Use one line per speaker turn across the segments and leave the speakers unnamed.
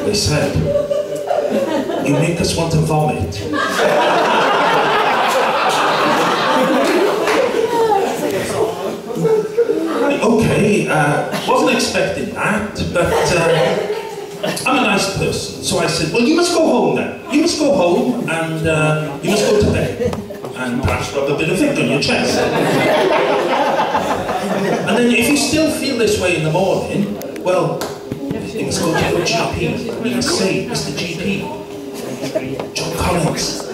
They said, "You make us want to vomit." Okay, wasn't expecting that, but I'm a nice person, so I said, "Well, you must go home then. You must go home and you must go to bed and perhaps rub a bit of Vic on your chest. And then if you still feel this way in the morning, well, you must go to your GP. You must say, Mr. GP, John Collins,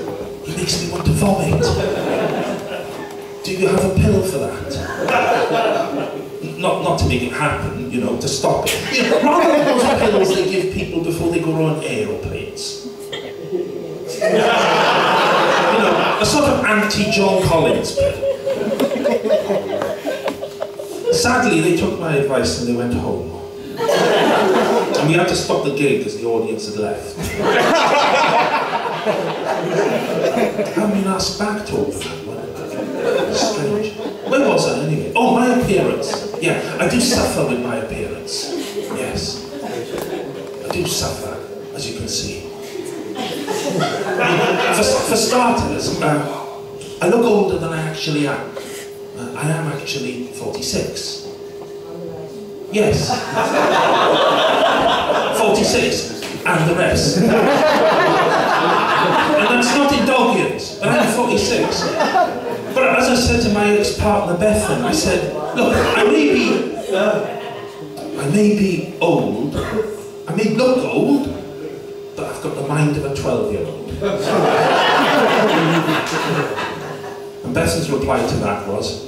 he makes me want to vomit. Do you have a pill for that?" Not to make it happen, you know, to stop it. You know, rather than those pills they give people before they go on aeroplanes. You know, a sort of anti-John Collins pill. Sadly, they took my advice and they went home. And we had to stop the gig because the audience had left. I haven't been asked back to all that. Strange. Where was I anyway? Oh, my appearance. Yeah, I do suffer with my appearance. Yes. I do suffer, as you can see. For starters, I look older than I actually am. I am actually 46. Yes. 46. And the rest. And that's not in dog years, but I'm 46. But as I said to my ex-partner Bethan, I said, "Look, I may be old, I may look old, but I've got the mind of a 12-year-old. And Bethan's reply to that was,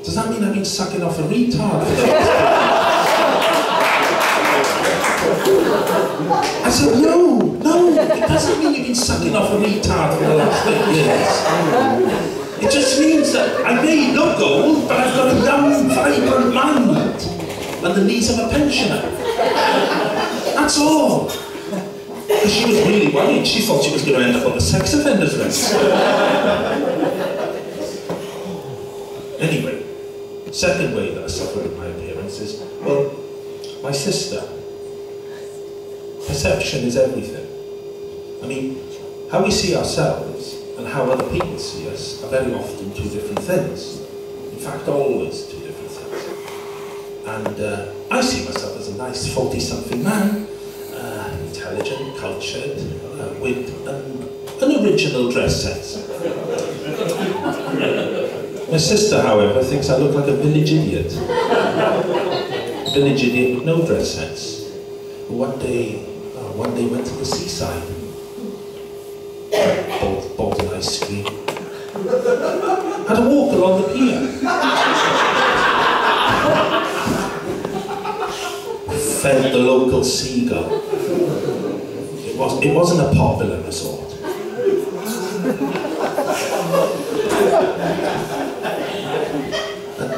"Does that mean I've been sucking off a retard for the last I said, no, it doesn't mean you've been sucking off a retard for the last 8 years. It just means that I may look old, but I've got a young, vibrant mind and the needs of a pensioner. That's all." Because she was really worried. She thought she was going to end up on the sex offenders list. Anyway, second way that I suffer with my appearance is, well, my sister. Perception is everything. I mean, how we see ourselves and how other people see us are very often two different things. In fact, always two different things. And I see myself as a nice 40-something man, intelligent, cultured, with an original dress sense. My sister, however, thinks I look like a village idiot. A village idiot with no dress sense. One day went to the seaside, bought an ice cream, had a walk along the pier, fed the local seagull. It wasn't a popular resort.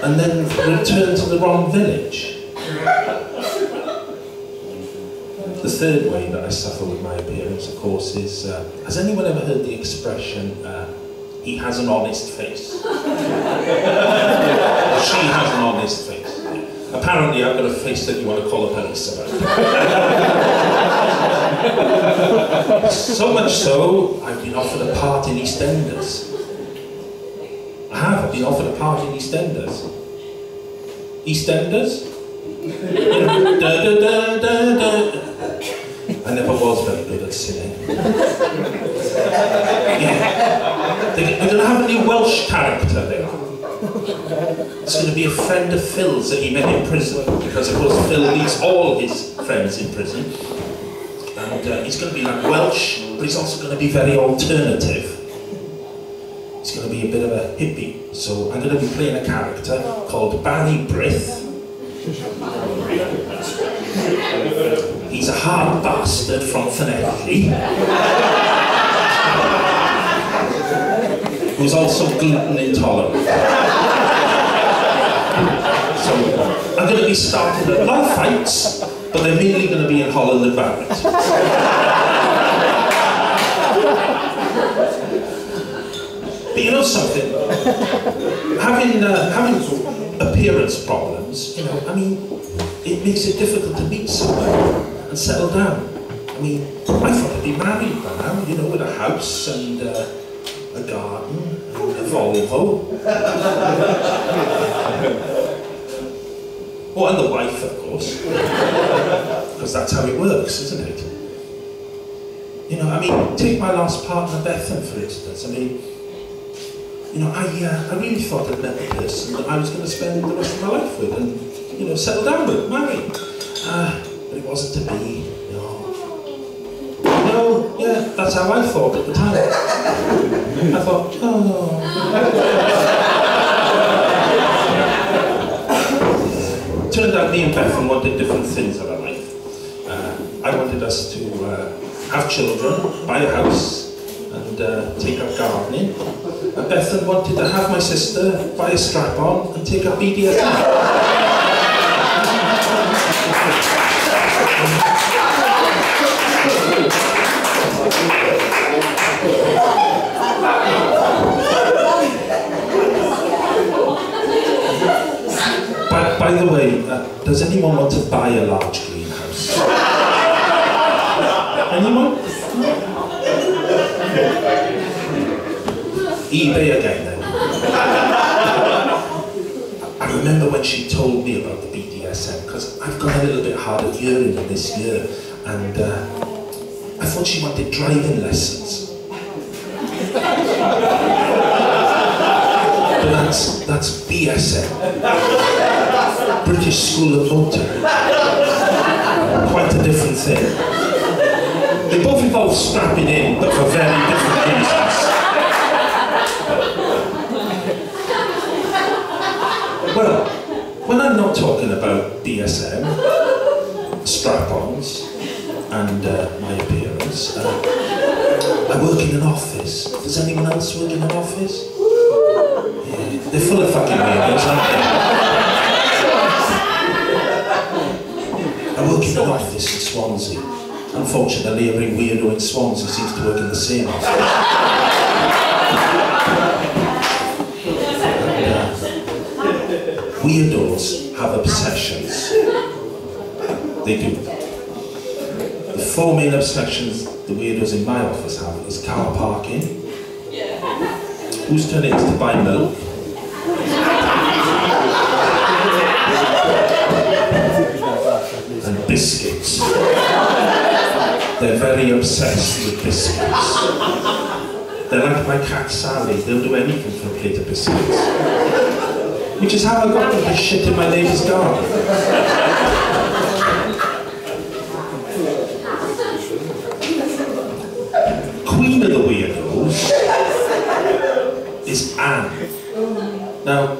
And then returned to the wrong village. The third way that I suffer with my appearance, of course, is, has anyone ever heard the expression, "he has an honest face"? Or "she has an honest face"? Apparently I've got a face that you want to call the police about. So much so, I've been offered a part in EastEnders. I've been offered a part in EastEnders. EastEnders? Da, da, da, da, da. I never was very good at singing. Yeah. They're going to have a new Welsh character there. It's going to be a friend of Phil's that he met in prison, because of course Phil meets all his friends in prison. And he's going to be like Welsh, but he's also going to be very alternative. He's going to be a bit of a hippie. So I'm going to be playing a character called Barry Brith. He's a hard bastard from Llanelli, who's also gluten intolerant. So I'm going to be starting a lot of fights, but they're mainly going to be in Holland and Barrett. But you know something? Having appearance problems, you know, I mean, it makes it difficult to meet someone. and settle down. I mean, I thought I'd be married by now, you know, with a house and a garden and a Volvo. Oh, and the wife, of course. Because that's how it works, isn't it? You know, I mean, take my last partner, Bethan, for instance. I mean, you know, I really thought I'd met the person that I was going to spend the rest of my life with and, you know, settle down with, marry. But it wasn't to be, no. No, yeah, that's how I thought at the time. I thought, oh. Turned out me and Bethan wanted different things in our life. I wanted us to have children, buy a house, and take up gardening. And Bethan wanted to have my sister, buy a strap-on, and take up BDSM. By the way, does anyone want to buy a large greenhouse? Anyone? eBay again then. I remember when she told me about the BDSM, because I've got a little bit hard of hearing in this year, and I thought she wanted driving lessons. But that's BSM. British School of Motor. Quite a different thing. They both involve strapping in, but for very different reasons. Well, when I'm not talking about BSM, strap-ons, and my appearance, I work in an office. Does anyone else work in an office? Yeah, they're full of fucking weirdos, aren't they? I work in an office in Swansea. Unfortunately, every weirdo in Swansea seems to work in the same office. Weirdos have obsessions. They do. The 4 main obsessions the weirdos in my office have is car parking, whose turn it is to buy milk, and biscuits. They're very obsessed with biscuits. They're like my cat Sally, they'll do anything for a plate of biscuits. Which is how I got all this shit in my neighbour's garden. Queen of the weirdos is Anne. Now,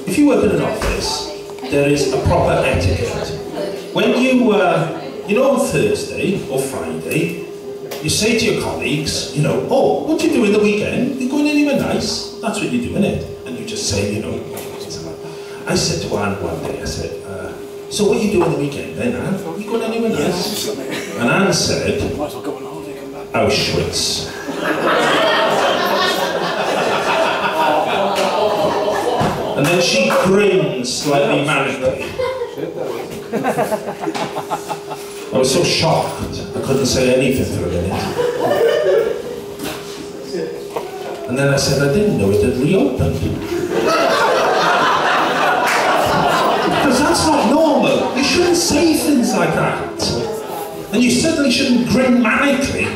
if you work in an office, there is a proper etiquette. When you know, on Thursday or Friday, you say to your colleagues, you know, oh, what do you do in the weekend? You going anywhere nice? That's what you do, innit? And you just say, you know, I said to Anne one day, I said, so what you do in the weekend then, Anne? You going anywhere nice? And Anne said, Auschwitz. And then she grinned slightly manically. I was so shocked, I couldn't say anything for a minute. And then I said, I didn't know it had reopened. Because that's not normal. You shouldn't say things like that. And you certainly shouldn't grin manically.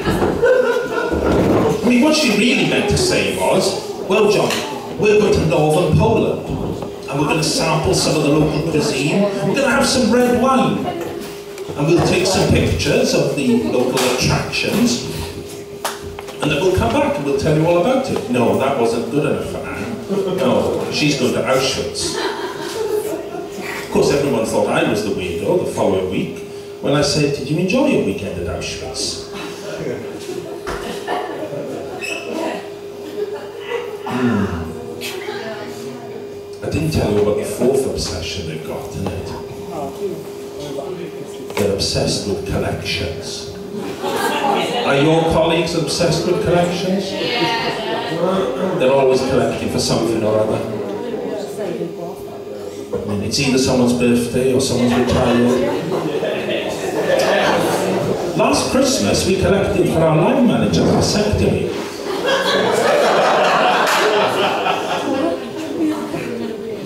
I mean, what she really meant to say was, well, John, we're going to northern Poland, and we're going to sample some of the local cuisine. We're going to have some red wine. And we'll take some pictures of the local attractions, and then we'll come back and we'll tell you all about it. No, that wasn't good enough for Anne. No, she's going to Auschwitz. Of course, everyone thought I was the weirdo the following week when I said, did you enjoy your weekend at Auschwitz? I didn't tell you about the 4th obsession they've got, innit? They're obsessed with collections. Are your colleagues obsessed with collections? They're always collecting for something or other. I mean, it's either someone's birthday or someone's retired. last Christmas we collected for our line manager vasectomy.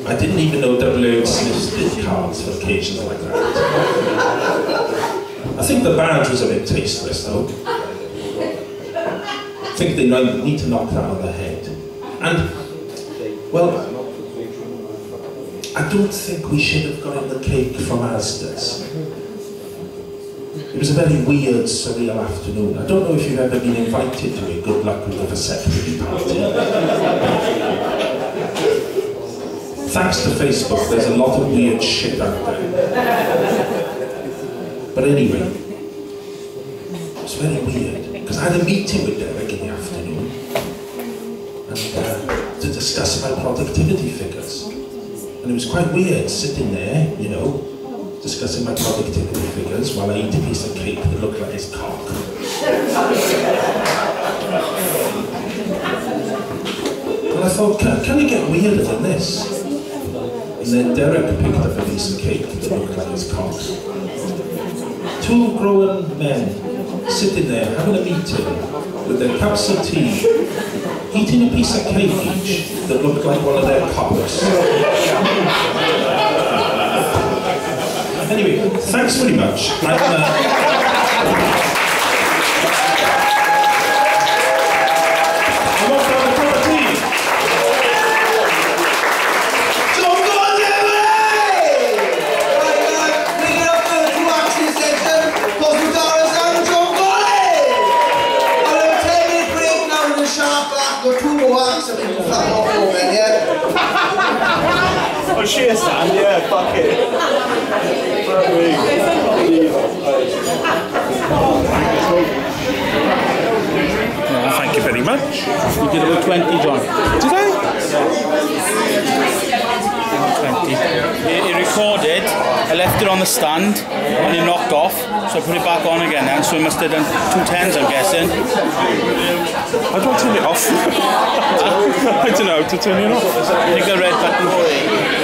I didn't even know W.H. Smith did cards for occasions like that. I think the badge was a bit tasteless though. I think they need to knock that on the head. And, well, I don't think we should have gotten the cake from Asda's. It was a very weird, surreal afternoon. I don't know if you've ever been invited to a good luck with the vasectomy party. Thanks to Facebook, there's a lot of weird shit out there. But anyway, it was very weird, because I had a meeting with Derek in the afternoon and to discuss my productivity figures. And it was quite weird sitting there, you know, discussing my productivity figures while I eat a piece of cake that looked like his cock. And I thought, can it get weirder than this? And then Derek picked up a piece of cake that looked like his cock. Two grown men sitting there having a meeting with their cups of tea, eating a piece of cake each that looked like one of their cocks. Anyway, thanks very much.
Oh, cheers, Sam. Yeah, fuck it.
Thank you very much.
You did about 20, John.
Did I?
20. It recorded, I left it on the stand, and it knocked off, so I put it back on again, and so it must have done 2 10s, I'm guessing.
How do I turn it off? I don't know how to turn it off.
Hit the red button.